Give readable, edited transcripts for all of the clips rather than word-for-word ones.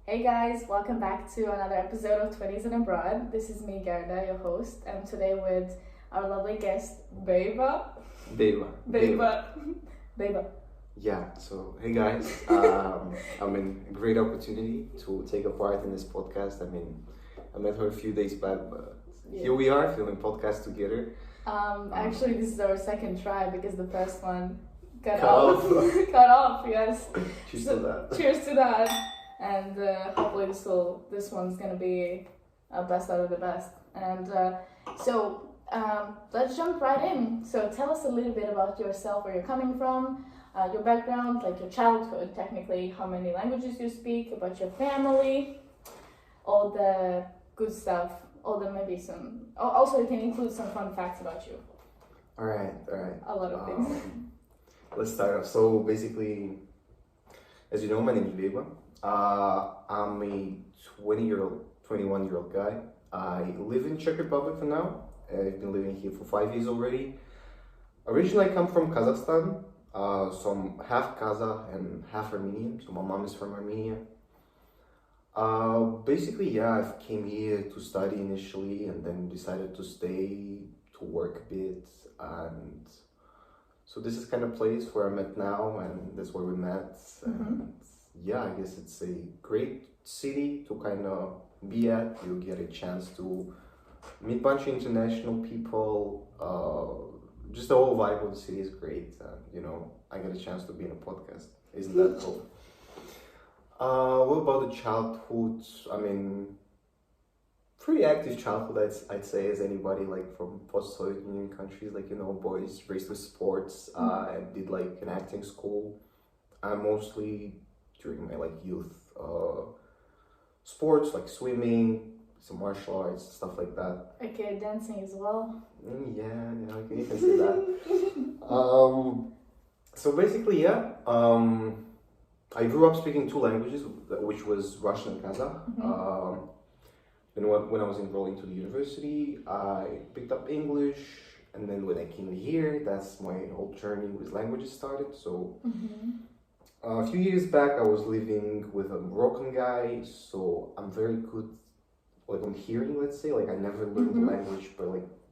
Hey guys, welcome back to another episode of 20s and Abroad. This is me, Gerda, your host, and today with our lovely guest, Beiba. Beiba. Yeah, so hey guys, I mean, a great opportunity to take a part in this podcast. I mean, I met her a few days back, but here we are filming podcast together. Actually, this is our second try because the first one cut off. Cut off, yes. Cheers to that. Cheers to that. And hopefully this one's gonna be best out of the best. And so let's jump right in. So tell us a little bit about yourself, where you're coming from, your background, like your childhood, technically, how many languages you speak, about your family, all the good stuff, all the maybe some. Also, you can include some fun facts about you. All right. A lot of things. Let's start off. So basically, as you know, my name is Beiba. I'm a 21-year-old guy. I live in Czech Republic for now. I've been living here for 5 years already. Originally, I come from Kazakhstan. So I'm half Kazakh and half Armenian. So my mom is from Armenia. Basically, I came here to study initially and then decided to stay to work a bit. And so this is kind of place where I'm at now, and that's where we met. And I guess it's a great city to kind of be at. You get a chance to meet a bunch of international people. Just the whole vibe of the city is great. I get a chance to be in a podcast. Isn't that cool? What about the childhood? I mean, pretty active childhood, I'd say, as anybody like from post-Soviet Union countries, boys raised with sports. I did like an acting school. I mostly during my youth sports like swimming, some martial arts, stuff like that. Okay, dancing as well. Yeah, you can say that. So basically, I grew up speaking two languages, which was Russian and Kazakh. Then when I was enrolling to the university, I picked up English, and then when I came here, that's my whole journey with languages started. So a few years back, I was living with a Moroccan guy, so I'm very good on hearing, let's say. I never learned the language, but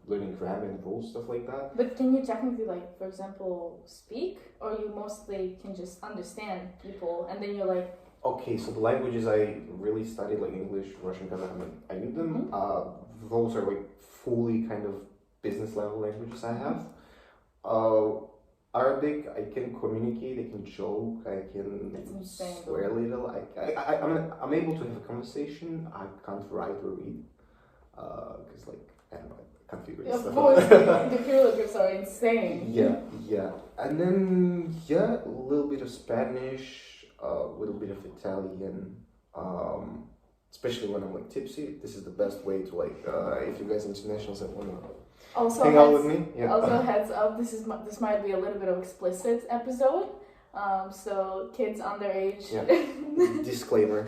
learning grammar and rules, stuff like that. But can you technically, for example, speak? Or you mostly can just understand people and then you're like... Okay, so the languages I really studied, English, Russian, Kazakh, I knew them. Those are fully kind of business level languages I have. Arabic, I can communicate, I can joke, I can swear a little. I'm able to have a conversation. I can't write or read because I don't know, I can't figure it out. Of course, the hieroglyphs are insane. Yeah. And then a little bit of Spanish, a little bit of Italian. Especially when I'm tipsy. This is the best way to if you guys internationals that want to hang out with me. Yeah. Also, heads up, this might be a little bit of explicit episode. So kids underage. Yeah. Disclaimer.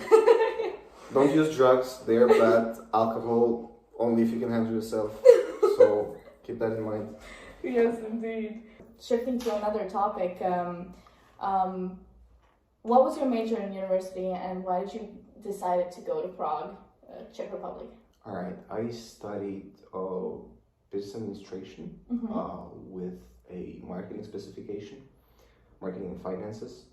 Don't use drugs. They're bad. Alcohol only if you can handle yourself. So keep that in mind. Yes, indeed. Shifting to another topic. What was your major in university, and why did you decide to go to Prague, Czech Republic? All right, I studied business administration with a marketing specification, marketing and finances.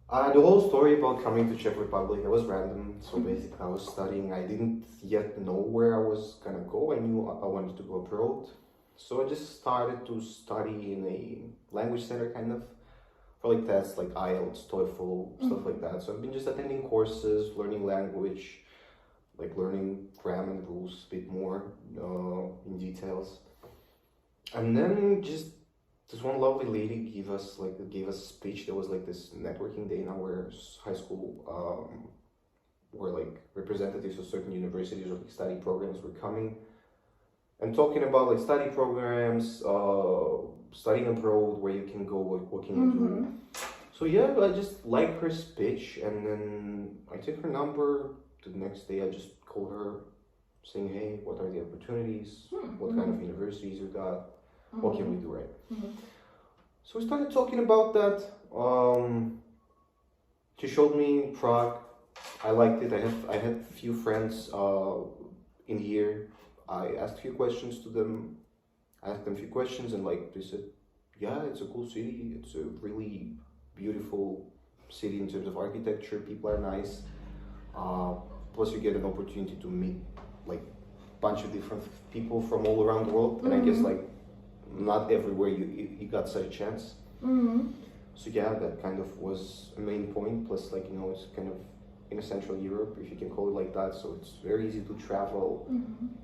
The whole story about coming to Czech Republic, it was random. So basically I was studying, I didn't yet know where I was gonna go. I knew I wanted to go abroad. So I just started to study in a language center kind of, for tests like IELTS, TOEFL, stuff like that. So I've been just attending courses, learning language, learning grammar and rules a bit more in details. And then just this one lovely lady gave us a speech. There was this networking day in our high school where representatives of certain universities or study programs were coming and talking about study programs, studying abroad, where you can go, what can you do. So I just liked her speech, and then I took her number. The next day I just called her saying, hey, what are the opportunities? What kind of universities you got? What can we do, right? So we started talking about that. She showed me Prague. I liked it. I had a few friends in here. I asked a few questions to them. I asked them a few questions, and like they said, yeah, it's a cool city. It's a really beautiful city in terms of architecture. People are nice. Plus, you get an opportunity to meet like a bunch of different people from all around the world, and I guess like not everywhere you got such a chance. So yeah, that kind of was a main point. Plus, like it's kind of in Central Europe, if you can call it like that. So it's very easy to travel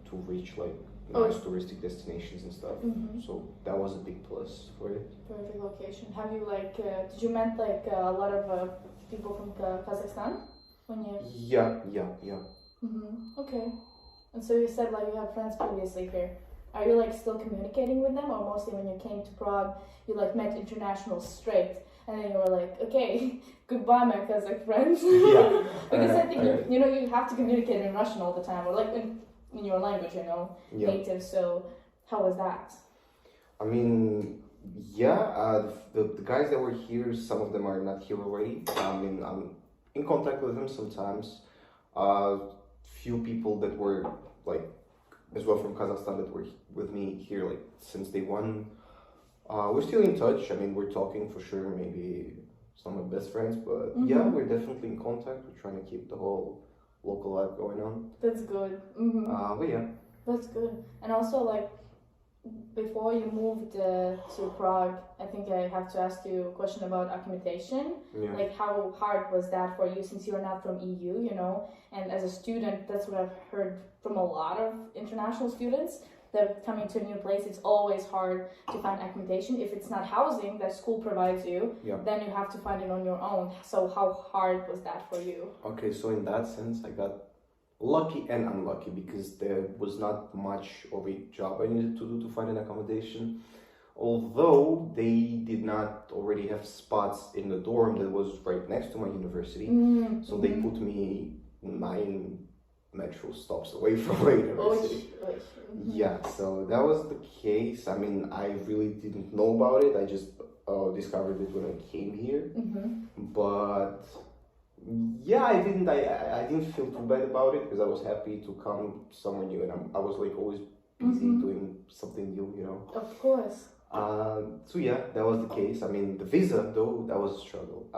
to reach like nice touristic destinations and stuff. So that was a big plus for it. Perfect location. Have you like? Did you met like a lot of people from Kazakhstan when you? Yeah. Okay. And so you said like you had friends previously here. Are you like still communicating with them, or mostly when you came to Prague, you like met internationals straight, and then you were like, okay, goodbye, my Kazakh friends. Yeah. Because I think you have to communicate in Russian all the time, or like in your language, native. So how was that? I mean, yeah. The guys that were here, some of them are not here already. I mean, I'm in contact with them sometimes. Few people that were like as well from Kazakhstan that were with me here like since day one. We're still in touch. I mean, we're talking for sure. Maybe some of my best friends, but yeah, we're definitely in contact. We're trying to keep the whole local life going on. That's good. But yeah, that's good. And also, like, before you moved to Prague, I think I have to ask you a question about accommodation. Yeah. Like, how hard was that for you since you're not from EU, And as a student, that's what I've heard from a lot of international students. That coming to a new place, it's always hard to find accommodation. If it's not housing that school provides you, then you have to find it on your own. So how hard was that for you? Okay, so in that sense, I got lucky and unlucky because there was not much of a job I needed to do to find an accommodation. Although they did not already have spots in the dorm that was right next to my university, so they put me 9 metro stops away from my university. Yeah, so that was the case. I mean, I really didn't know about it. I just discovered it when I came here. But yeah, I didn't feel too bad about it because I was happy to come somewhere new, and I was like always busy doing something new, Of course. So yeah, that was the case. I mean, the visa though, that was a struggle.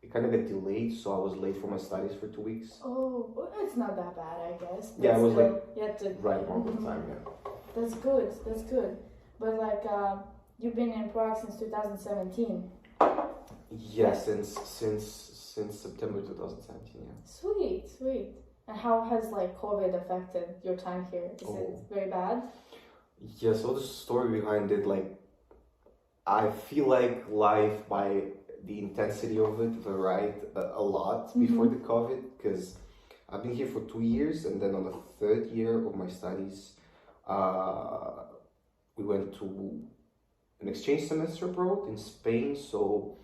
It kind of got delayed, so I was late for my studies for 2 weeks. Oh, well, it's not that bad, I guess. Yeah, it was like right all the time. Yeah. That's good. But like, you've been in Prague since 2017. Yeah, since September 2017. Yeah. Sweet. And how has like COVID affected your time here? Is it very bad? Yeah. So the story behind it, like, I feel like life by the intensity of it varied a lot before the COVID, because I've been here for 2 years, and then on the 3rd year of my studies, we went to an exchange semester abroad in Spain, so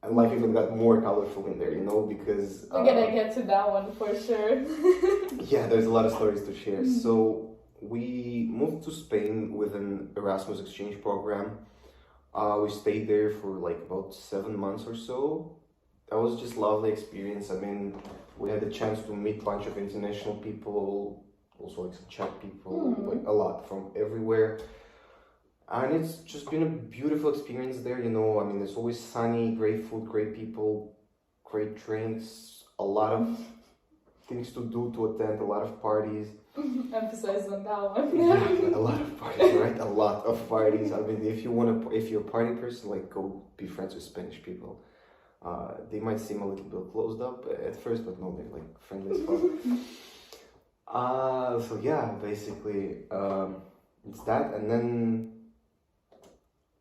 life even got more colorful in there, because... We're gonna get to that one for sure. Yeah, there's a lot of stories to share. So we moved to Spain with an Erasmus exchange program. We stayed there for like about 7 months or so. That was just lovely experience. I mean, we had the chance to meet a bunch of international people, also like some Czech people, like a lot from everywhere. And it's just been a beautiful experience there, I mean, it's always sunny, great food, great people, great drinks, a lot of things to do, to attend, a lot of parties. Emphasize on that one. Yeah, a lot of parties, right? A lot of parties. I mean, if you're a party person, like, go be friends with Spanish people. They might seem a little bit closed up at first, but no, they're like friendly as fuck. So yeah, basically, it's that. And then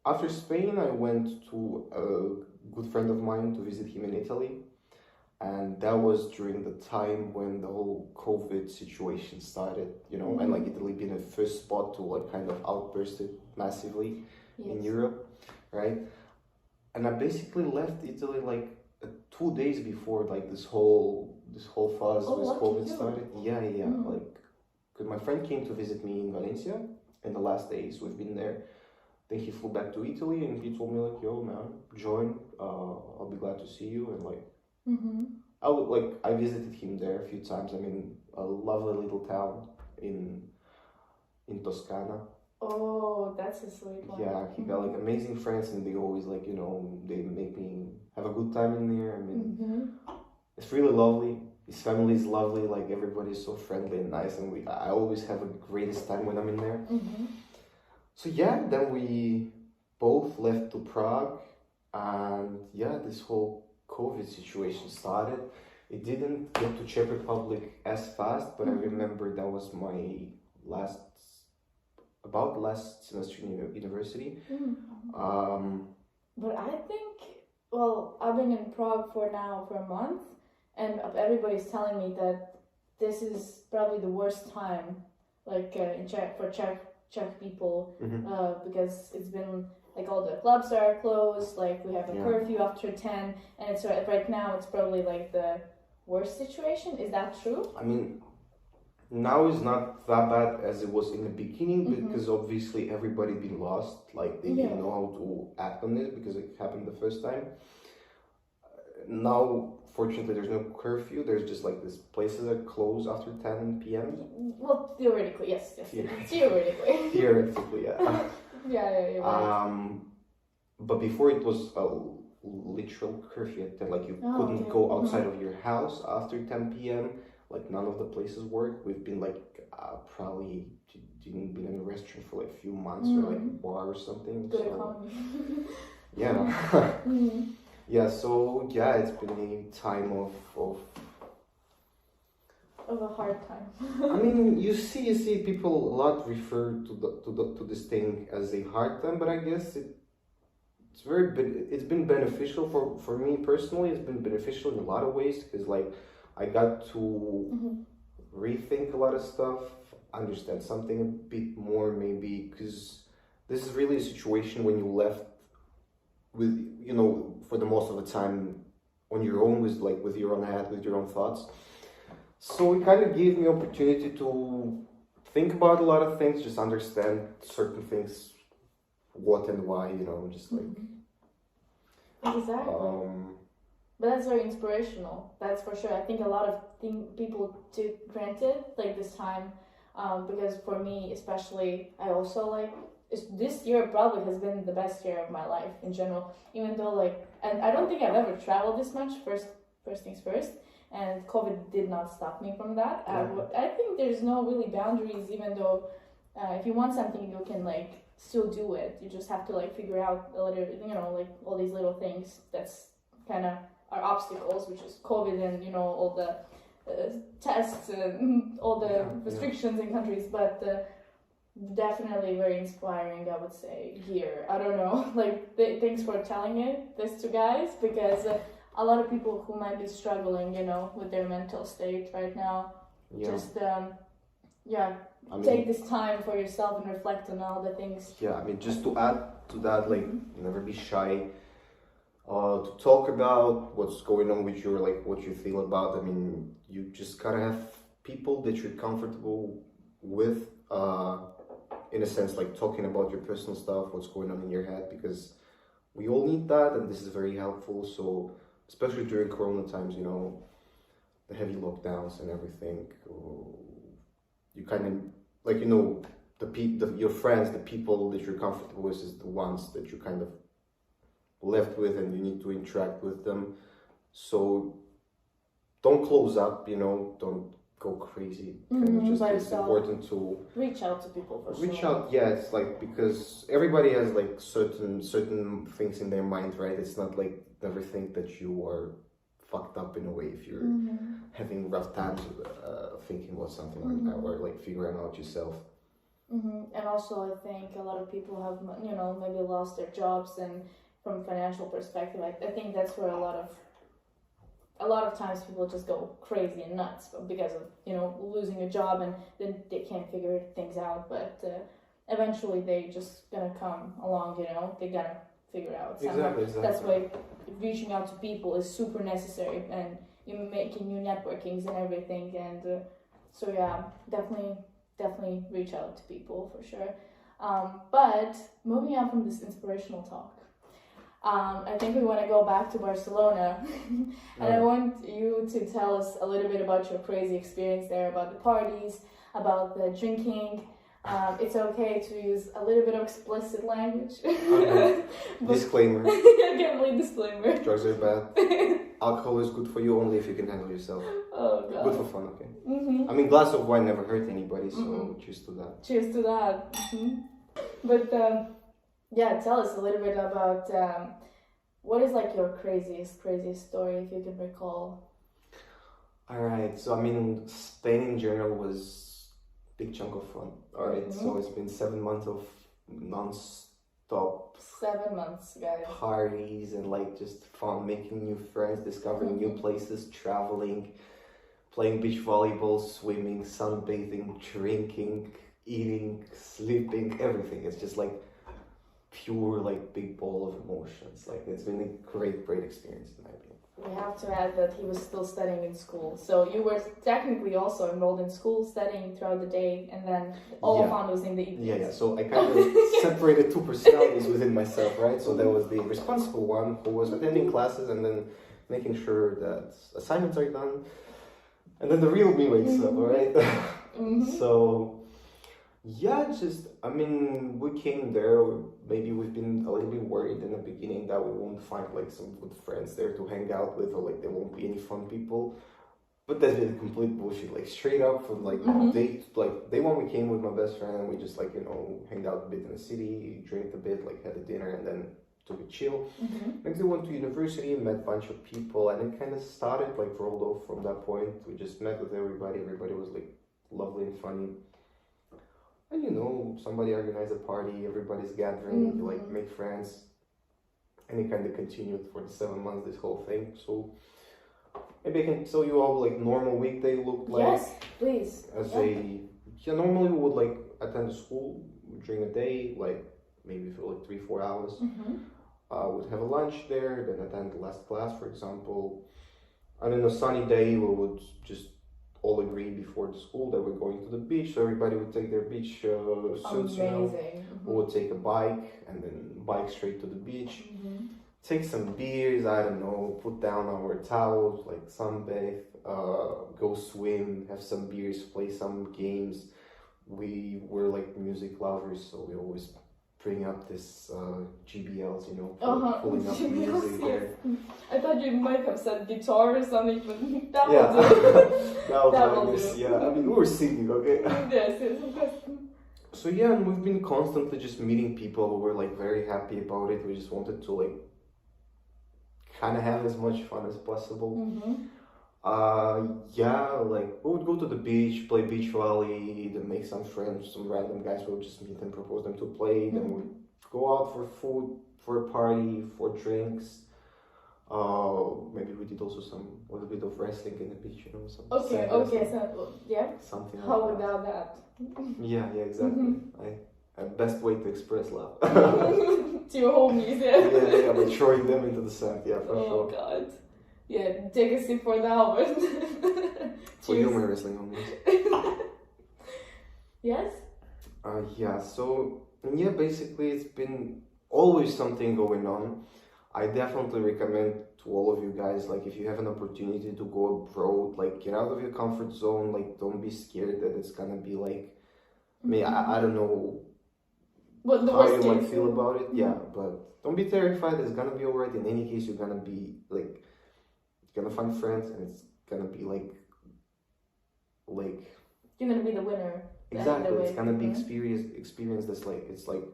after Spain, I went to a good friend of mine to visit him in Italy. And that was during the time when the whole COVID situation started, and like Italy being the first spot to like kind of outburst it massively in Europe, right? And I basically left Italy like 2 days before like this whole fuzz with COVID started. Yeah. Like, cause my friend came to visit me in Valencia in the last days we've been there. Then he flew back to Italy and he told me like, yo man, join, I'll be glad to see you, and like, I visited him there a few times. I mean, a lovely little town in Toscana. Oh, that's a sweet one. Yeah, he got like amazing friends, and they always like they make me have a good time in there. I mean, it's really lovely. His family is lovely. Like everybody is so friendly and nice, and I always have a greatest time when I'm in there. So yeah, then we both left to Prague, and yeah, this whole COVID situation started. It didn't get to Czech Republic as fast, but I remember that was my last semester in university. But I think, well, I've been in Prague for a month, and everybody's telling me that this is probably the worst time, like in Czech people, because it's been like all the clubs are closed, like we have a curfew after 10, and it's right now it's probably like the worst situation. Is that true? I mean, now is not that bad as it was in the beginning, because obviously everybody been lost, like they didn't know how to act on it because it happened the first time. Now fortunately there's no curfew, there's just like these places that close after 10 p.m. Well, theoretically, yes. Theoretically. Theoretically, yeah. Yeah. Right. But before it was a literal curfew at 10, like you couldn't go outside of your house after 10 p.m. Like none of the places work. We've been like probably didn't been in a restaurant for like a few months or like a bar or something. Good economy. Yeah. Yeah. So yeah, it's been a time of a hard time. I mean, you see people a lot refer to this thing as a hard time, but I guess it's been beneficial for me personally. It's been beneficial in a lot of ways because like I got to rethink a lot of stuff, understand something a bit more maybe, because this is really a situation when you left with for the most of the time on your own, with your own head, with your own thoughts. So it kind of gave me opportunity to think about a lot of things, just understand certain things, what and why, just like... Exactly. But that's very inspirational, that's for sure. I think a lot of people took granted, like this time, because for me especially, I also like... This year probably has been the best year of my life in general, even though and I don't think I've ever traveled this much, first things first. And COVID did not stop me from that. I think there's no really boundaries, even though if you want something, you can still do it. You just have to figure out a little, all these little things that's kind of are obstacles, which is COVID and all the tests and all the restrictions in countries. But definitely very inspiring, I would say. Year. I don't know. Thanks for telling this to guys, because. A lot of people who might be struggling, with their mental state right now, just, take this time for yourself and reflect on all the things. Yeah, I mean, just to add to that, never be shy to talk about what's going on with your, what you feel about. I mean, you just gotta have people that you're comfortable with, in a sense, talking about your personal stuff, what's going on in your head, because we all need that, and this is very helpful. So, especially during Corona times, the heavy lockdowns and everything, you kind of, your friends, the people that you're comfortable with is the ones that you kind of left with, and you need to interact with them. So don't close up, don't go crazy. It's important to reach out to people for reach sure. out, yeah. It's because everybody has certain things in their mind, right? It's not never think that you are fucked up in a way if you're having rough times thinking about something like that, or figuring out yourself. And also I think a lot of people have maybe lost their jobs, and from a financial perspective, I think that's where a lot of times people just go crazy and nuts because of losing a job, and then they can't figure things out, but eventually they just gonna come along, they gotta figure out something. Exactly. That's why reaching out to people is super necessary, and you're making new networkings and everything, and so yeah, definitely reach out to people for sure. But moving on from this inspirational talk, I think we want to go back to Barcelona. And I want you to tell us a little bit about your crazy experience there, about the parties, about the drinking. It's okay to use a little bit of explicit language. Okay. Disclaimer. Definitely disclaimer. Drugs are bad. Alcohol is good for you only if you can handle yourself. Oh god. Good for fun, okay? I mean, glass of wine never hurt anybody, so cheers to that. Cheers to that. But yeah, tell us a little bit about what is like your craziest story, if you can recall. Alright, so I mean, Spain in general was big chunk of fun. Alright, so it's been 7 months of non-stop 7 months, guys. parties and like just fun, making new friends, discovering new places, traveling, playing beach volleyball, swimming, sunbathing, drinking, eating, sleeping, everything. It's just like pure like big ball of emotions. Like it's been a great experience in my opinion. We have to add that he was still studying in school. So you were technically also enrolled in school, studying throughout the day, and then all fun was in the evenings. Yeah. So I kind of separated two personalities within myself, right? So there was the responsible one who was attending classes and then making sure that assignments are done. And then the real me wakes up, alright? So, yeah, I mean, we came there, maybe we've been a little bit worried in the beginning that we won't find like some good friends there to hang out with, or like there won't be any fun people. But that's been complete bullshit, like straight up from like day one we came with my best friend and we just like, hanged out a bit in the city, drank a bit, like had a dinner and then took a chill. Next we went to university, met a bunch of people, and it kind of started, like rolled off from that point. We just met with everybody was like lovely and funny. And somebody organized a party, everybody's gathering, you like make friends. And it kind of continued for the 7 months, this whole thing. So maybe I can tell you all like normal weekday looked like. Yes, please. Normally we would like attend school during the day, like maybe for like 3-4 hours. Would have a lunch there, then attend the last class, for example. And on a sunny day, we would just all agree before the school that we're going to the beach. So everybody would take their beach suits. Amazing. We would take a bike and then bike straight to the beach. Take some beers, I don't know, put down our towels, like sunbathe, go swim, have some beers, play some games. We were like music lovers, so we always bring up this GBLs, pulling up music there. I thought you might have said guitar or something, but that will do. Yeah, I mean, we were singing, okay? Yes, of course. So yeah, and we've been constantly just meeting people who were like very happy about it. We just wanted to like kind of have as much fun as possible. Like we would go to the beach, play beach volley, then make some friends, some random guys. We would just meet and propose them to play. Then we'd go out for food, for a party, for drinks. Maybe we did also a little bit of wrestling in the beach, some Okay, so yeah. Something like How without that? Yeah, exactly. Best way to express love. To your homies, yeah, by throwing them into the sand, yeah, for sure. Oh god. Yeah, take a sip for now, but for you, my wrestling homies. Yes? Basically it's been always something going on. I definitely recommend to all of you guys, like if you have an opportunity to go abroad, like get out of your comfort zone, like don't be scared that it's gonna be like, I don't know how you might feel about it, but don't be terrified, it's gonna be alright. In any case, you're gonna be like, you're gonna find friends and it's gonna be like you're gonna be the winner. Exactly, it's gonna be experience that's like, it's like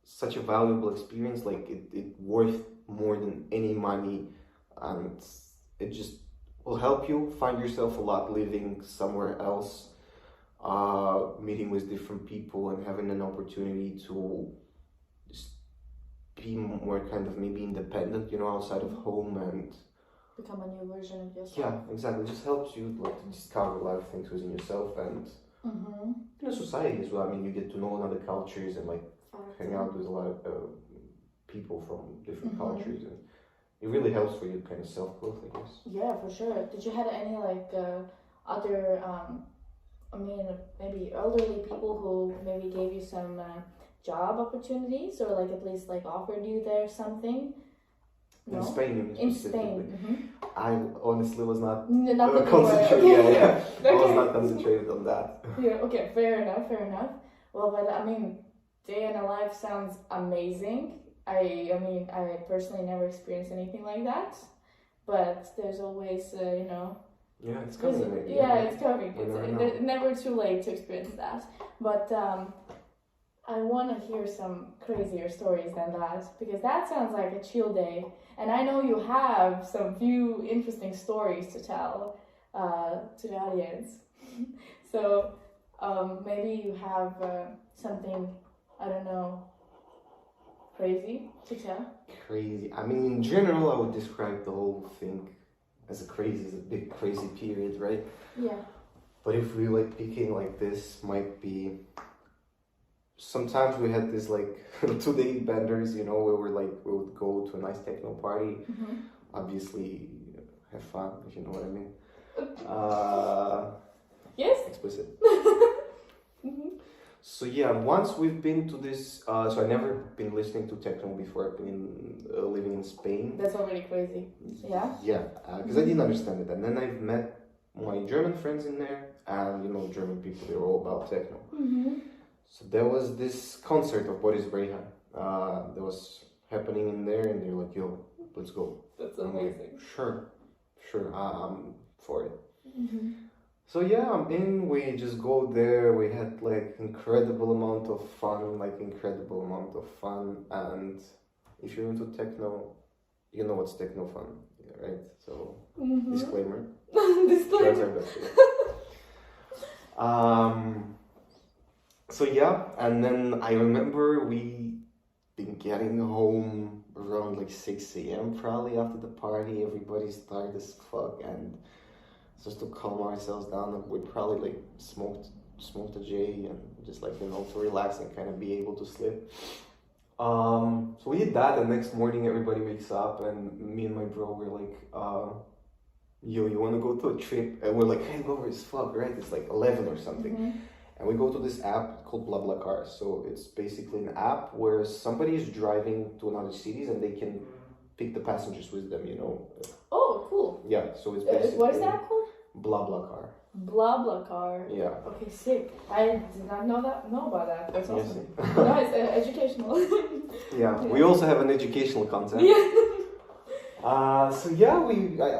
such a valuable experience, like it worth more than any money, and it just will help you find yourself a lot living somewhere else, meeting with different people and having an opportunity to just be more kind of maybe independent, outside of home and become a new version of yourself. Yeah, exactly. It just helps you to discover a lot of things within yourself and in a society as well. I mean, you get to know other cultures and hang out with a lot of people from different cultures, and it really helps for your kind of self-growth, I guess. Yeah, for sure. Did you have any other maybe elderly people who maybe gave you some job opportunities, or like at least like offered you there something? No? In Spain, In Spain. I honestly was not Not that concentrated. okay. Yeah. I was not concentrated on that. Yeah. Okay. Fair enough. Well, but I mean, day in a life sounds amazing. I mean, I personally never experienced anything like that, but there's always, Yeah, it's coming. it's coming. It's never too late to experience that. But I want to hear some crazier stories than that, because that sounds like a chill day. And I know you have some few interesting stories to tell to the audience. So maybe you have something, I don't know, crazy to tell? Crazy. I mean, in general, I would describe the whole thing as a big crazy period, right? Yeah. But if we like picking like this, might be. Sometimes we had this like 2-day benders, where we would go to a nice techno party. Obviously, have fun, if you know what I mean. Yes. Explicit. So yeah, once we've been to this, so I never been listening to techno before. I've been living in Spain. That's already crazy. Yeah. Yeah, because I didn't understand it, and then I've met my German friends in there, and German people, they're all about techno. So there was this concert of Beibarys Oryngaliev that was happening in there, and they're like, "Yo, let's go." That's amazing. Like, sure, I'm for it. So yeah, I'm in. We just go there. We had like incredible amount of fun, and if you're into techno, you know what's techno fun, right? So disclaimer. Disclaimer. So yeah, and then I remember we been getting home around like 6 a.m. probably after the party. Everybody's tired as fuck, and just to calm ourselves down, we probably like smoked a J and just like to relax and kind of be able to sleep. So we did that, and next morning everybody wakes up, and me and my bro were like, "Yo, you want to go to a trip?" And we're like, "Hangover as fuck, right? It's like 11 or something." And we go to this app called BlaBlaCar. So it's basically an app where somebody is driving to another cities and they can pick the passengers with them, Oh, cool. Yeah, so it's basically... what is that called? BlaBlaCar. BlaBlaCar. Yeah. Okay, sick. I did not know about that. That's awesome. Yes. No, it's educational. Yeah, we also have an educational content. Yeah. So yeah,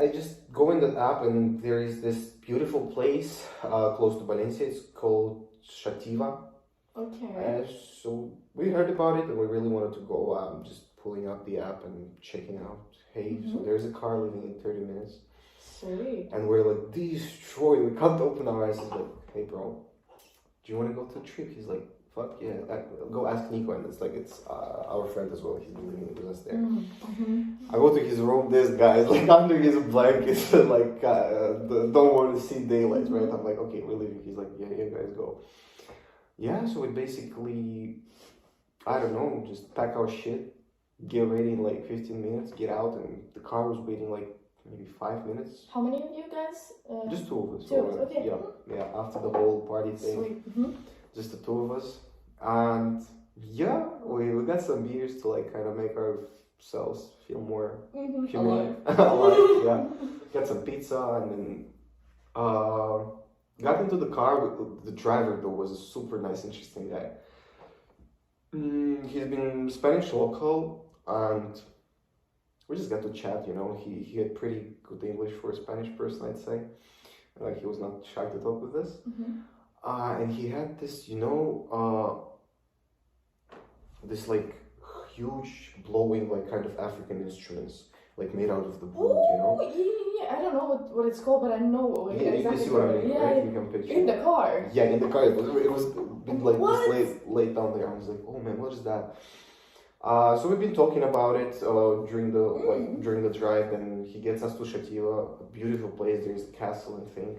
I just go in the app, and there is this beautiful place close to Valencia. It's called Shativa. Okay. So we heard about it, and we really wanted to go. Just pulling up the app and checking out. Hey, so there's a car leaving in 30 minutes. Sweet. And we're like destroyed. We can't open our eyes. He's like, "Hey, bro, do you want to go to a trip?" He's like, "Fuck yeah, go ask Nico." And it's our friend as well. He's been living with us there. I go to his room. This guy's like under his blanket, like don't want to see daylight, right? I'm like, "Okay, we're leaving." He's like, "Yeah, guys, go." Yeah, so we basically, I don't know, just pack our shit, get ready in like 15 minutes, get out, and the car was waiting like maybe 5 minutes. How many of you guys? Just 2 of us. 2 of us, okay. Yeah. After the whole party thing, sweet. Just the 2 of us, and yeah, we got some beers to like kind of make ourselves feel more human, alive. Yeah, got some pizza, and then got into the car. The driver though was a super nice, interesting guy. He's been Spanish local, and we just got to chat. He had pretty good English for a Spanish person, I'd say. Like, he was not shy to talk with us. And he had this, this like huge blowing like kind of African instruments, like made out of the wood, Yeah, I don't know what it's called, but I know Yeah, exactly. you see what I mean, Yeah, right? You can picture. in the car. Yeah, in the car. It was been like What? this laid down there. I was like, "Oh man, what is that?" So we've been talking about it during the drive, and he gets us to Shativa, a beautiful place. There's a castle and thing.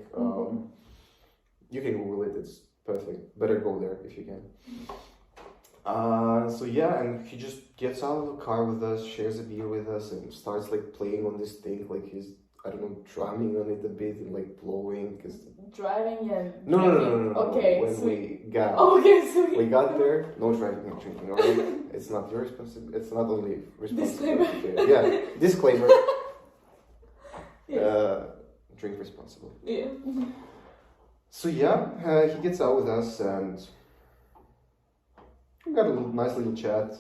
You can Google it. It's perfect. Better go there if you can. So yeah, and he just gets out of the car with us, shares a beer with us, and starts like playing on this thing. Like, his I don't know, drumming on it a bit and like blowing. Cause Driving and no. Okay, When sweet. we got Sweet. there, no driving and drinking. Alright, it's not your responsibility. It's not only responsibility. Disclaimer. Yeah, disclaimer. Yeah. Drink responsibly. Yeah. So yeah, he gets out with us and we got a nice little chat.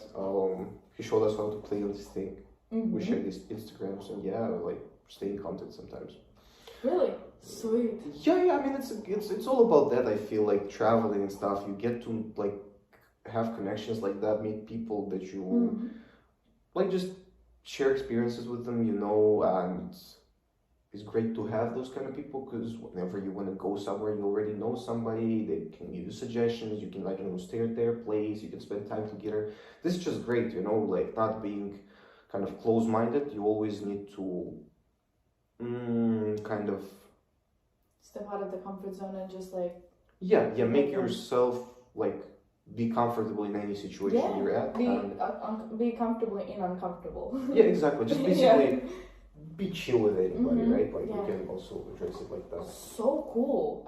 He showed us how to play on this thing. Mm-hmm. We shared these Instagrams and like stay in contact sometimes. Really? Sweet. Yeah. I mean, it's all about that. I feel like traveling and stuff. You get to like have connections like that, meet people that you like, just share experiences with them, and it's great to have those kind of people because whenever you want to go somewhere, you already know somebody. They can give you suggestions. You can, I don't know, stay at their place. You can spend time together. This is just great, like not being kind of close-minded. You always need to kind of step out of the comfort zone and just like make yourself like be comfortable in any situation you're at. Be comfortable in uncomfortable. Yeah, exactly. Just basically be chill with anybody, right? Like you can also address it like that. So cool.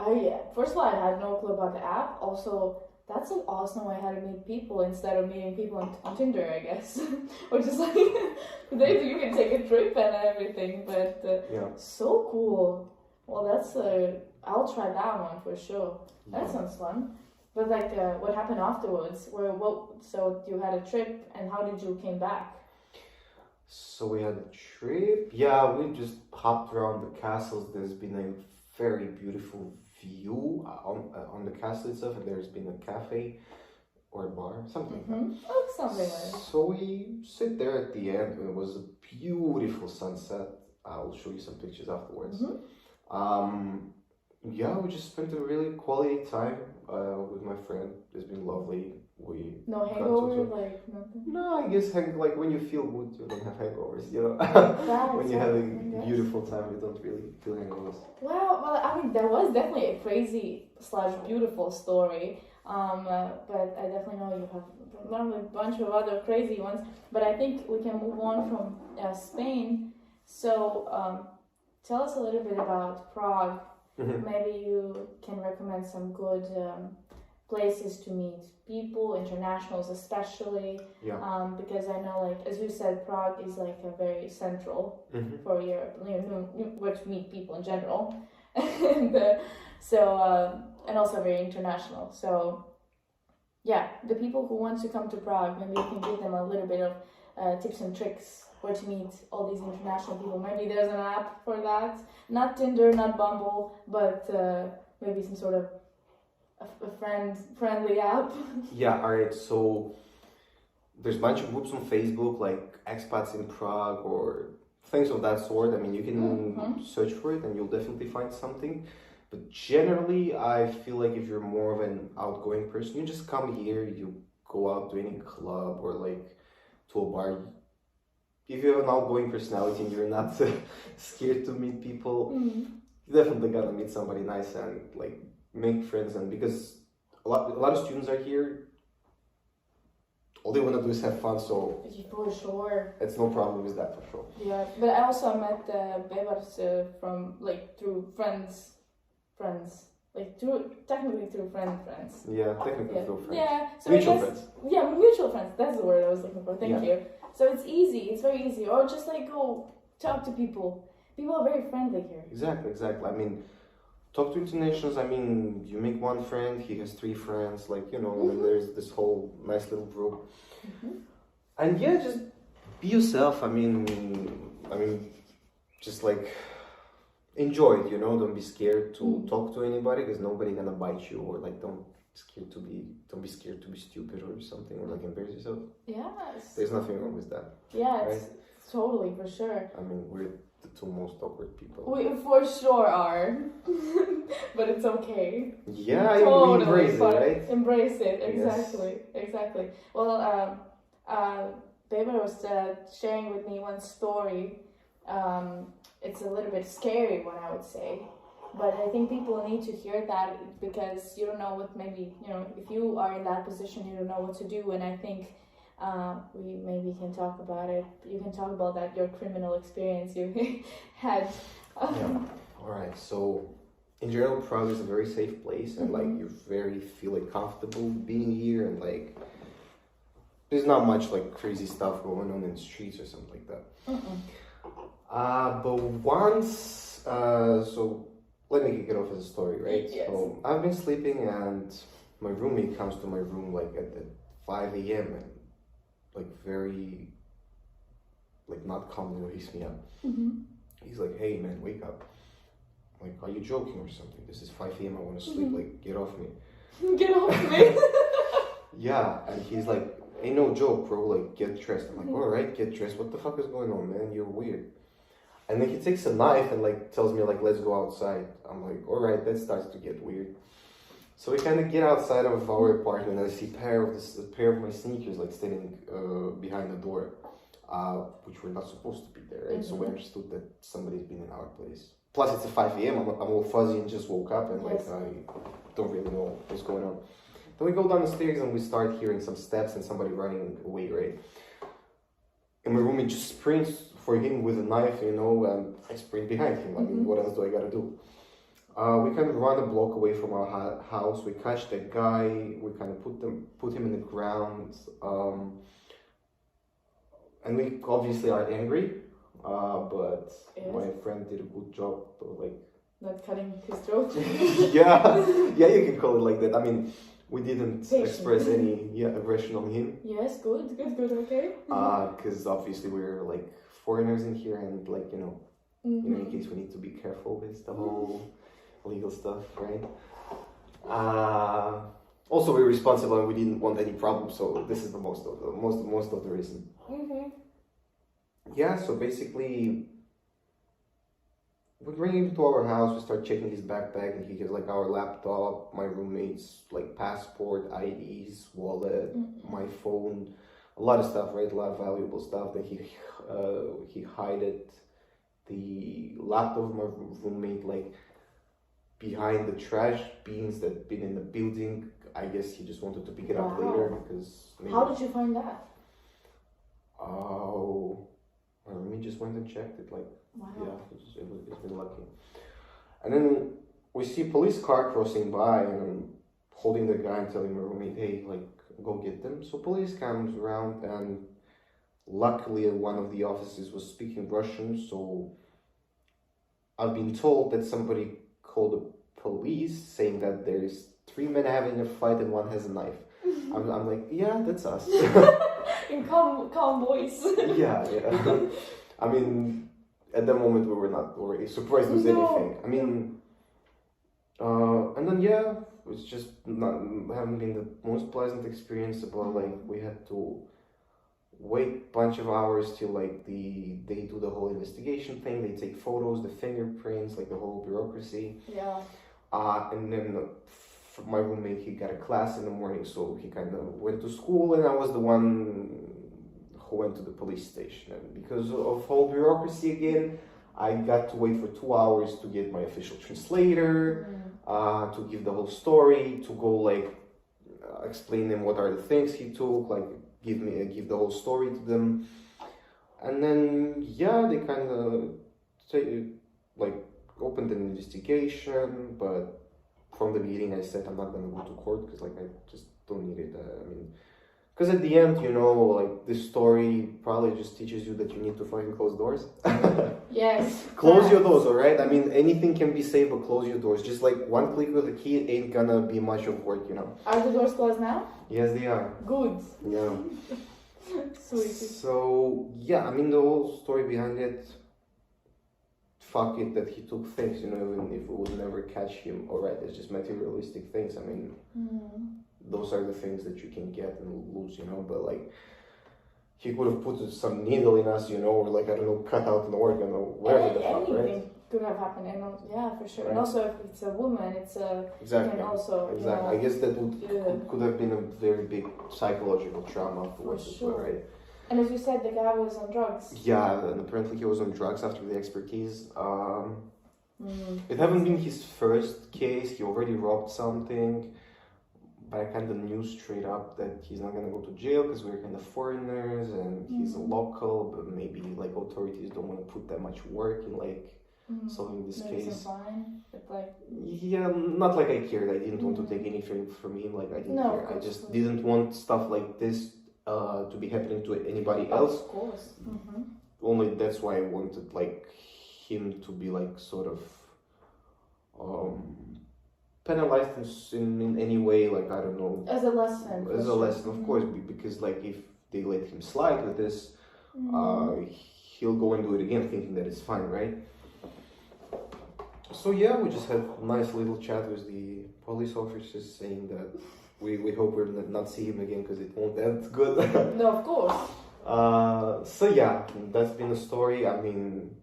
First of all, I had no clue about the app. Also, that's an awesome way how to meet people instead of meeting people on Tinder, I guess. Or just like there you can take a trip and everything. But so cool. Well, that's I'll try that one for sure. That sounds fun. But like, what happened afterwards? So you had a trip, and how did you came back? So we had a trip. Yeah, we just hopped around the castles. There's been a very beautiful view on the castle itself, and there's been a cafe or a bar, something like that. Oh, something like that. So we sit there at the end, and it was a beautiful sunset. I'll show you some pictures afterwards. We just spent a really quality time with my friend. It's been lovely. No hangover, like nothing? No, I guess like when you feel good, you don't have hangovers, When you're having a beautiful time, you don't really feel hangovers. Well, I mean, that was definitely a crazy / beautiful story. But I definitely know you have a bunch of other crazy ones. But I think we can move on from Spain. So tell us a little bit about Prague. Maybe you can recommend some good places to meet people, internationals especially. Because I know, like as you said, Prague is like a very central for Europe, where to meet people in general, and and also very international. So the people who want to come to Prague, maybe you can give them a little bit of tips and tricks where to meet all these international people. Maybe there's an app for that. Not Tinder, not Bumble, but maybe some sort of a friendly app. Alright, so there's a bunch of groups on Facebook like expats in Prague or things of that sort. I mean, you can search for it and you'll definitely find something. But generally, I feel like if you're more of an outgoing person, you just come here, you go out to any club or like to a bar. If you have an outgoing personality and you're not scared to meet people, you definitely gotta meet somebody nice and like make friends. And because a lot of students are here, all they want to do is have fun, so for sure it's no problem with that for sure. Yeah, but I also met Beibarys from like through friends, like technically through friends. Yeah, technically through friends. Yeah, so mutual friends. Yeah, mutual friends. That's the word I was looking for. Thank you. So it's easy. It's very easy. Or just like go talk to people. People are very friendly here. Exactly. I mean, talk to internationals. I mean, you make one friend, he has 3 friends. Like and there's this whole nice little group. And just be yourself. I mean, just like enjoy it. Don't be scared to talk to anybody because nobody gonna bite you or like don't be scared to be stupid or something or like embarrass yourself. Yes. There's nothing wrong with that. Yeah, right? It's totally, for sure. I mean, we're the 2 most awkward people. We for sure are. But it's okay. Yeah, totally embrace it, right? Embrace it, exactly. Well, Beibarys was sharing with me one story. It's a little bit scary one, I would say. But I think people need to hear that because you don't know what maybe, if you are in that position, you don't know what to do. And I think we maybe can talk about it. You can talk about that, your criminal experience you had Yeah. All right. So, in general, Prague is a very safe place, and like you very feel like comfortable being here, and like there's not much like crazy stuff going on in the streets or something like that. But once, so let me kick it off as a story, right? Yes. So I've been sleeping, and my roommate comes to my room like at 5 a.m. and like very like not calmly wakes me up. He's like, "Hey man, wake up. Like, are you joking or something? This is 5 a.m. I want to sleep. Like, get off me." Get off me. Yeah, and he's like, "Ain't no joke, bro. Like, get dressed." I'm like, "All right, get dressed. What the fuck is going on, man? You're weird." And then he takes a knife and like tells me like, "Let's go outside." I'm like, "All right." That starts to get weird. So we kind of get outside of our apartment, and I see a pair of my sneakers like standing behind the door, which were not supposed to be there. Right? So we understood that somebody's been in our place. Plus, it's 5 a.m. I'm all fuzzy and just woke up, and like I don't really know what's going on. Then we go down the stairs and we start hearing some steps and somebody running away, right? And my roommate just sprints for him with a knife, you know, and I sprint behind him. I mean, what else do I gotta do? We kind of run a block away from our house. We catch the guy. We kind of put him in the ground, and we obviously are angry. But my friend did a good job, like not cutting his throat. yeah, you can call it like that. I mean, we didn't express any aggression on him. Yes, good, okay. Because obviously we're like foreigners in here, and like you know, in case we need to be careful with the whole legal stuff, right? Also, we're responsible, and we didn't want any problems, so this is the most of the reason. Yeah, so basically, we bring him to our house. We start checking his backpack, and he has like our laptop, my roommate's like passport, IDs, wallet, my phone, a lot of stuff, right? A lot of valuable stuff. Then he hid the laptop of my roommate like behind the trash bins that been in the building. I guess he just wanted to pick it up later because. How did you find that? Oh, my roommate just went and checked it. Like, it's been lucky. And then we see a police car crossing by, and I'm holding the guy and telling my roommate, "Hey, like, go get them." So police comes around, and luckily one of the officers was speaking Russian. So I've been told that somebody called the police saying that there's 3 men having a fight and one has a knife. I'm like, yeah, that's us. In calm voice. Yeah. I mean, at the moment we were not already surprised with anything. I mean, and then it's just haven't been the most pleasant experience. About like we had to wait a bunch of hours till like they do the whole investigation thing. They take photos, the fingerprints, like the whole bureaucracy. Yeah. And then my roommate, he got a class in the morning, so he kind of went to school, and I was the one who went to the police station. And because of whole bureaucracy again, I got to wait for 2 hours to get my official translator, to give the whole story, to go like explain them what are the things he took, like give the whole story to them. And then they kind of like opened an investigation, but from the beginning I said I'm not going to go to court because like I just don't need it. I mean, because at the end, you know, like this story probably just teaches you that you need to fucking close doors. Yes. Close your doors, alright? I mean, anything can be saved, but close your doors. Just like one click with a key ain't gonna be much of work, you know. Are the doors closed now? Yes, they are. Good. Yeah. Sweet. So, I mean, the whole story behind it, fuck it that he took things, you know, even if we would never catch him, alright, it's just materialistic things. I mean, those are the things that you can get and lose, you know, but like, he could have put some needle in us, you know, or like, I don't know, cut out an organ or whatever the fuck, right? Anything could have happened, and for sure. Right. And also, if it's a woman, it's a... Exactly. And also, exactly. You know, I guess that could have been a very big psychological trauma afterwards as well, right? And as you said, the guy was on drugs. Yeah, and apparently he was on drugs after the expertise. It haven't been his first case. He already robbed something. But I kind of knew straight up that he's not going to go to jail because we're kind of foreigners and he's a local, but maybe like authorities don't want to put that much work in like So in this Maybe case, some fine, but like yeah, not like I cared. I didn't want to take anything from him. Like I didn't No, of care. I course, just of course. didn't want stuff like this to be happening to anybody else. of course. Only that's why I wanted like him to be like sort of penalized in any way. Like I don't know. As a lesson. As a lesson, of course, because like if they let him slide with this, he'll go and do it again, thinking that it's fine, right? So yeah, we just had a nice little chat with the police officers, saying that we hope we'll not see him again because it won't end good. No, of course. So yeah, that's been the story. I mean,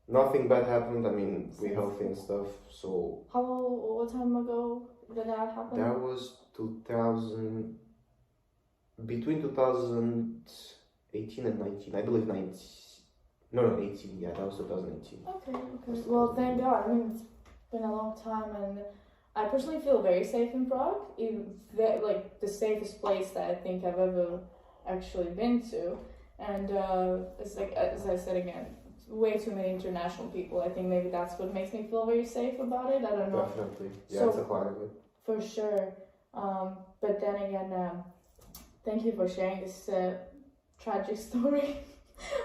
nothing bad happened. I mean, we're healthy and stuff. So What time ago did that happen? that was 2000. Between 2018 and 19, I believe 19. No, 18. Yeah, that was 2018. Okay. Well, thank God. I mean, it's been a long time, and I personally feel very safe in Prague. Like the safest place that I think I've ever actually been to. And it's like, as I said again, way too many international people. I think maybe that's what makes me feel very safe about it. I don't know. Definitely. Yeah, So, it's a part of it. For sure. But then again, thank you for sharing this tragic story.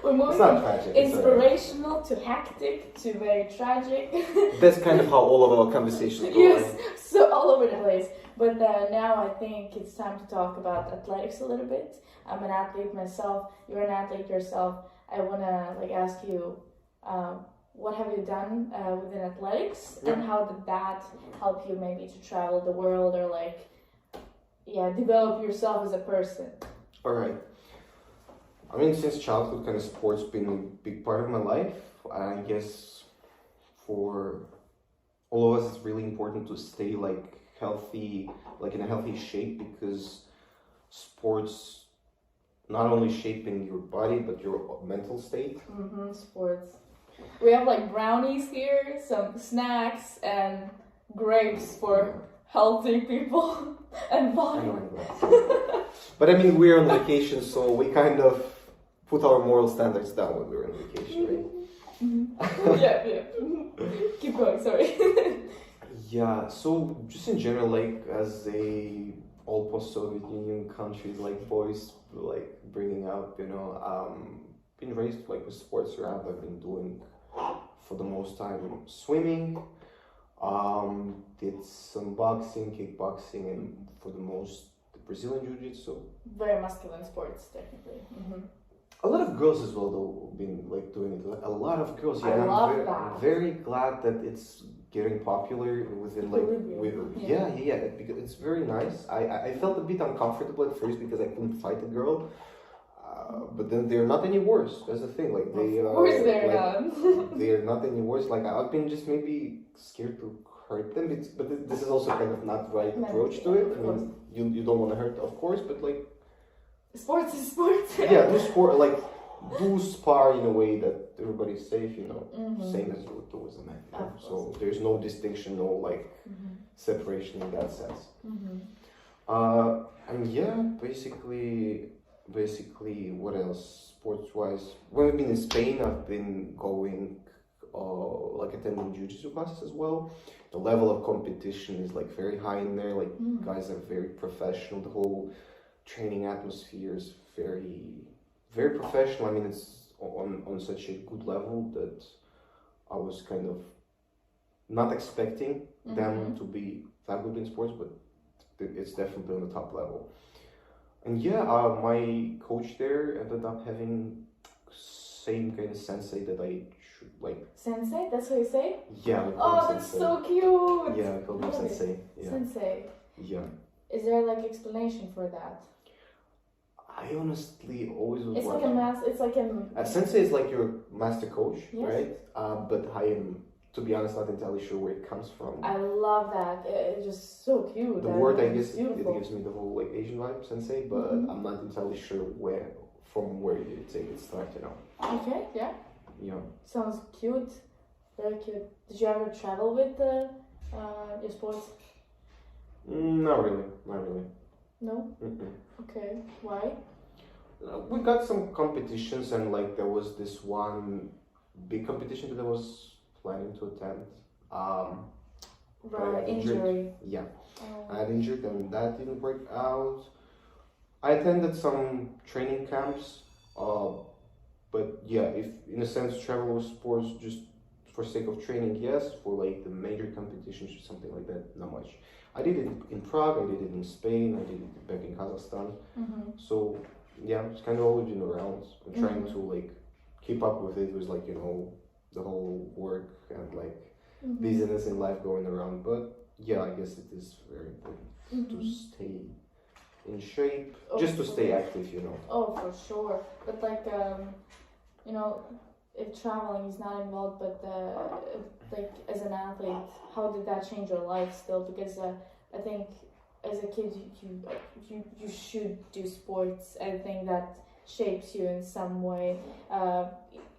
We're moving It's not from tragic. inspirational to hectic to very tragic. That's kind of how all of our conversations go. Yes, Right? so all over the place. But now I think it's time to talk about athletics a little bit. I'm an athlete myself. You're an athlete yourself. I wanna ask you, what have you done within athletics, and how did that help you maybe to travel the world or develop yourself as a person? All right. I mean, since childhood, kind of sports been a big part of my life. I guess for all of us, it's really important to stay healthy, in a healthy shape, because sports not only shaping your body but your mental state. Sports. We have brownies here, some snacks, and grapes for healthy people, and wine. But I mean, we're on vacation, so we kind of put our moral standards down when we're on vacation, right? Yeah. Keep going, sorry. Yeah, so just in general, as a all post-Soviet Union countries, boys, bringing up, been raised with sports around. I've been doing, for the most time, swimming, did some boxing, kickboxing, and for the most, Brazilian Jiu-Jitsu. Very masculine sports, technically. A lot of girls as well, though, been doing it. A lot of girls, yeah. I love I'm that. very glad that it's getting popular within because it's very nice. I felt a bit uncomfortable at first because I couldn't fight a girl, but then they're not any worse. That's the thing. Of course they're not. They're not any worse. I've been just maybe scared to hurt them. But this is also kind of not the right approach to it. I mean, you don't want to hurt, of course, but sports is sports. Yeah, do spar in a way that everybody's safe, same as you would do as a man. So there's no distinction, no separation in that sense. And yeah, basically, what else? Sports-wise, when I've been in Spain, I've been going, attending jiu-jitsu classes as well. The level of competition is very high in there. Guys are very professional. The whole training atmosphere is very, very professional. I mean, it's on such a good level that I was kind of not expecting them to be that good in sports, but it's definitely on the top level. And yeah, my coach there ended up having same kind of sensei that I should Sensei? That's what you say? Yeah. Oh, that's so cute. Yeah, I called him sensei. Yeah. Sensei. Yeah. Is there explanation for that? I honestly always was. It's a sensei is your master coach, yes. right? But I am, to be honest, not entirely sure where it comes from. I love that. It's just so cute. The word, I guess, it gives me the whole Asian vibe, sensei, but I'm not entirely sure from where you take it start, Okay, yeah. Yeah. Sounds cute. Very cute. Did you ever travel with your sports? Not really. No? Okay. Why? We got some competitions, and there was this one big competition that I was planning to attend. Right, injury. Yeah, Oh. I had injured and that didn't work out. I attended some training camps, but yeah, if in a sense travel with sports just for sake of training, yes. For like the major competitions or something like that, not much. I did it in Prague, I did it in Spain, I did it back in Kazakhstan. So yeah, it's kind of always been around. I'm trying to like keep up with it with like, you know, the whole work and like busyness in life going around. But yeah, I guess it is very important to stay in shape, just to stay active, you know. Oh, for sure. But like, you know, if traveling is not involved, but like as an athlete, how did that change your life still? Because I think as a kid, you should do sports. I think that shapes you in some way.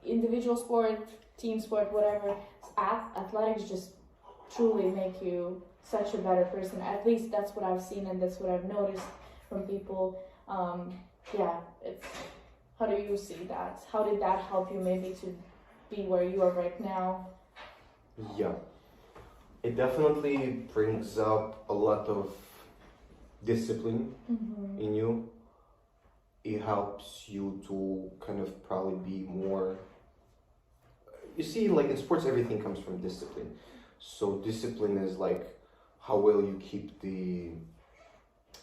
Individual sport, team sport, whatever. Athletics just truly make you such a better person. At least that's what I've seen and that's what I've noticed from people. Yeah, it's. How do you see that? How did that help you maybe to be where you are right now? Yeah, it definitely brings up a lot of discipline in you. It helps you to kind of probably be more. You see, like in sports, everything comes from discipline. So discipline is like how well you keep the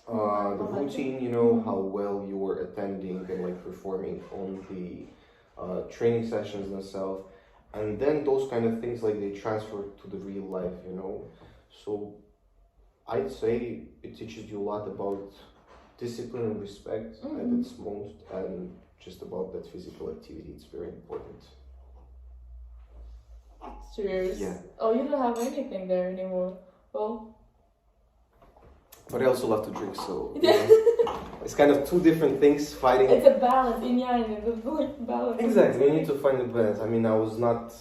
routine, you know, how well you were attending and like performing on the training sessions themselves, and then those kind of things like they transfer to the real life, you know. So I'd say it teaches you a lot about discipline and respect at its most, and just about that physical activity. It's very important. Cheers. Yeah. Oh, you don't have anything there anymore. Well. But I also love to drink, so you know, it's kind of two different things fighting. It's a balance, yin yang, it's like balance. Exactly, you need to find the balance. I mean, I was not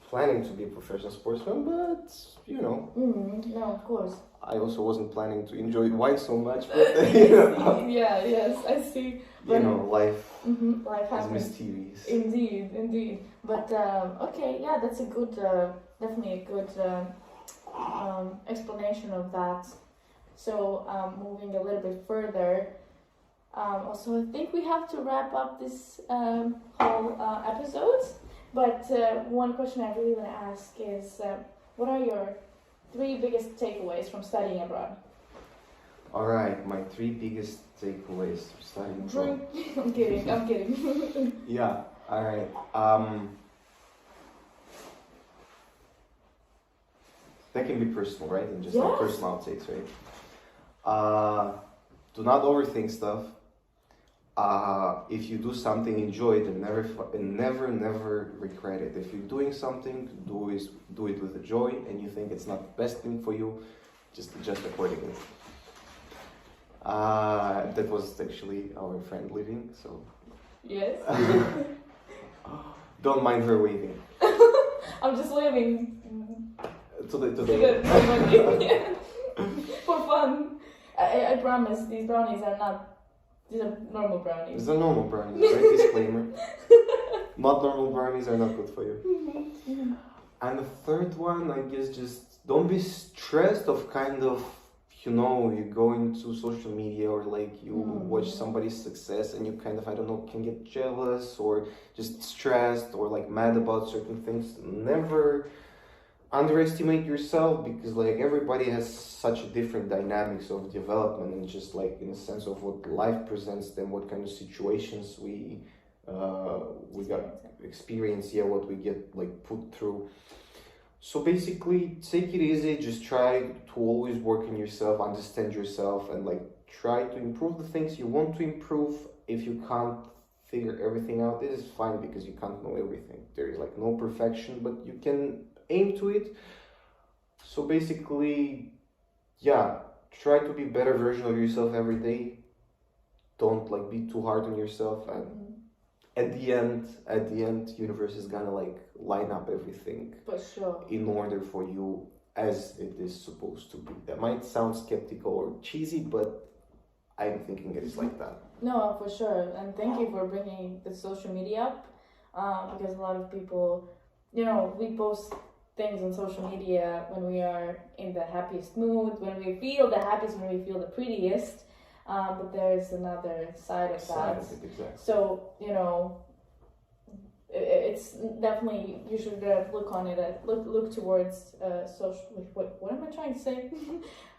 planning to be a professional sportsman, but you know. No, of course. I also wasn't planning to enjoy wine so much, but you know. Yeah, yes, I see. But, you know, life life is happens. mysterious. Indeed. But okay, yeah, that's a good, definitely a good explanation of that. So moving a little bit further, also I think we have to wrap up this whole episode. But one question I really want to ask is, what are your 3 biggest takeaways from studying abroad? All right, my 3 biggest takeaways from studying abroad. I'm kidding. Yeah. All right. That can be personal, right? And just like personal takes, right? Do not overthink stuff. If you do something, enjoy it and never regret it. If you're doing something, do it with a joy, and you think it's not the best thing for you, just adjust accordingly. That was actually our friend leaving, so. Yes. Don't mind her waving. I'm just waving. To the For fun. I promise these brownies are not. These are normal brownies. These are normal brownies, right? Disclaimer. Not normal brownies are not good for you. And the third one, I guess, just don't be stressed of kind of, you know, you go into social media or like you watch somebody's success and you kind of, I don't know, can get jealous or just stressed or like mad about certain things. Never underestimate yourself, because like everybody has such a different dynamics of development, and just like in the sense of what life presents them, what kind of situations we got experience, what we get like put through. So basically, take it easy, just try to always work on yourself, understand yourself, and like try to improve the things you want to improve. If you can't figure everything out, it is fine, because you can't know everything. There is like no perfection, but you can aim to it. So basically, try to be a better version of yourself every day. Don't like be too hard on yourself, and at the end, universe is gonna like line up everything for sure in order for you as it is supposed to be. That might sound skeptical or cheesy, but I'm thinking it is like that. No, for sure. And thank you for bringing the social media up, because a lot of people we post things on social media when we are in the happiest mood, when we feel the happiest, when we feel the prettiest. But there's another side of that. Exactly. So, it's definitely, you should look on it, look towards social, what am I trying to say?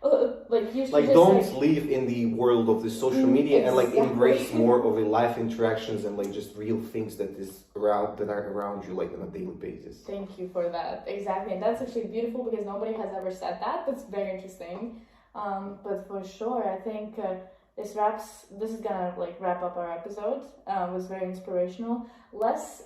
You should like, don't live in the world of the social media, exactly. and embrace more of the life interactions and just real things that are around you on a daily basis. Thank you for that. Exactly. And that's actually beautiful because nobody has ever said that. That's very interesting. But for sure, I think this is gonna wrap up our episode. It was very inspirational. Less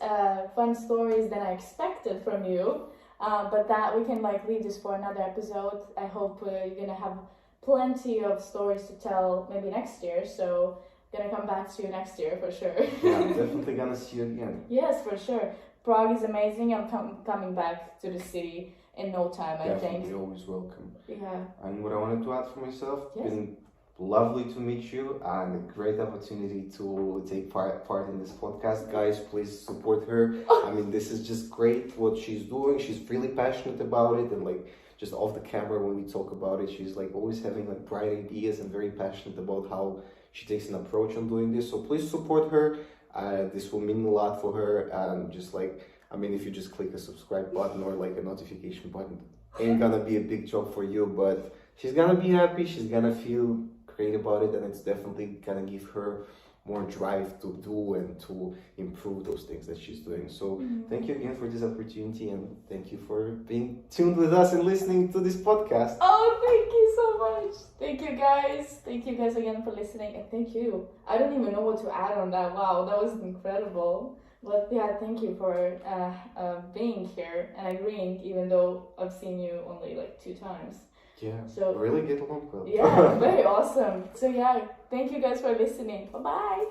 fun stories than I expected from you. But that we can leave this for another episode. I hope you're gonna have plenty of stories to tell maybe next year. So gonna come back to you next year for sure. Yeah, I'm definitely gonna see you again. Yes, for sure. Prague is amazing. I'm coming back to the city in no time, I think. Definitely, always welcome. Yeah. And what I wanted to add for myself, yes. Been lovely to meet you and a great opportunity to take part in this podcast. Guys, please support her. I mean, this is just great what she's doing. She's really passionate about it, and just off the camera when we talk about it, she's always having bright ideas and very passionate about how she takes an approach on doing this. So please support her. This will mean a lot for her, and if you just click a subscribe button or a notification button, ain't gonna be a big job for you, but she's gonna be happy, she's gonna feel great about it, and it's definitely gonna give her more drive to do and to improve those things that she's doing. So thank you again for this opportunity, and thank you for being tuned with us and listening to this podcast. Oh, thank you so much. Thank you guys. Thank you guys again for listening, and thank you. I don't even know what to add on that. Wow, that was incredible. But yeah, thank you for being here and agreeing, even though I've seen you only 2 times. Yeah, so really get along well. Yeah, very awesome. So yeah, thank you guys for listening. Bye-bye.